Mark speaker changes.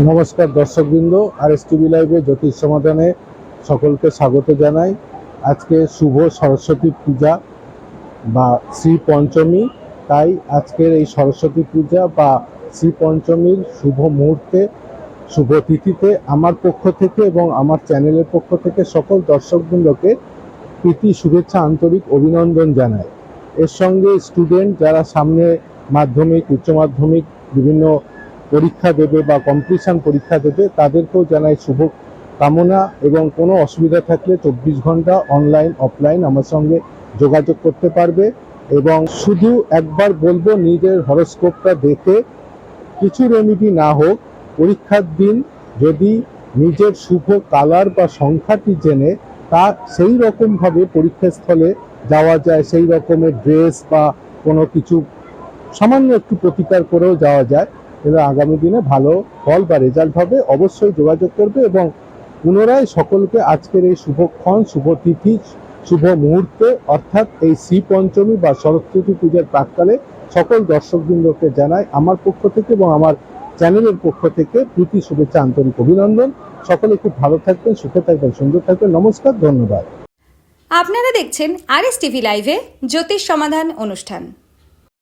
Speaker 1: নমস্কার দর্শকবৃন্দ, RSTV লাইভে জ্যোতিষ সমাধানে সকলকে স্বাগত জানাই। আজকে শুভ সরস্বতী পূজা বা শ্রী পঞ্চমী। তাই আজকের এই সরস্বতী পূজা বা শ্রী পঞ্চমীর শুভ মুহূর্তে, শুভ তিথিতে আমার পক্ষ থেকে এবং আমার চ্যানেলের পক্ষ থেকে সকল দর্শকবৃন্দকে প্রীতি, শুভেচ্ছা, আন্তরিক অভিনন্দন জানাই। এর সঙ্গে স্টুডেন্ট যারা সামনে মাধ্যমিক, উচ্চ মাধ্যমিক বিভিন্ন পরীক্ষা দেবে বা কম্পিটিশন পরীক্ষা দেবে তাদেরকেও জানাই শুভ কামনা। এবং কোনো অসুবিধা থাকলে 24 ঘন্টা অনলাইন অফলাইন আমার সঙ্গে যোগাযোগ করতে পারবে। এবং শুধু একবার বলবো, নিজের হরোস্কোপটা দেখে কিছু রেমেডি না হোক, পরীক্ষার দিন যদি নিজের শুভ কালার বা সংখ্যাটি জেনে তা সেই রকমভাবে পরীক্ষাস্থলে যাওয়া যায়, সেই রকমের ড্রেস বা কোনো কিছু সামান্য একটু প্রতিকার করেও যাওয়া যায়, কিন্তু আগামী দিনে ভালো ফল বা রেজাল্ট হবে। অবশ্যই যোগাযোগ করবে এবং পুনরায় সকলকে আজকের এই শুভক্ষণ, শুভ তিথি, শুভ মুহূর্তে অর্থাৎ এই শ্রী পঞ্চমী বা সরস্বতী পূজার প্রাক্কালে সকল দর্শকবৃন্দকে জানাই আমার পক্ষ থেকে এবং আমার চ্যানেলের পক্ষ থেকে প্রীতি, শুভেচ্ছা, আন্তরিক অভিনন্দন। সকলে খুব ভালো থাকবেন, সুখে থাকবেন, সুন্দর থাকবেন। নমস্কার, ধন্যবাদ।
Speaker 2: আপনারা দেখছেন RSTV লাইভে জ্যোতিষ সমাধান অনুষ্ঠান।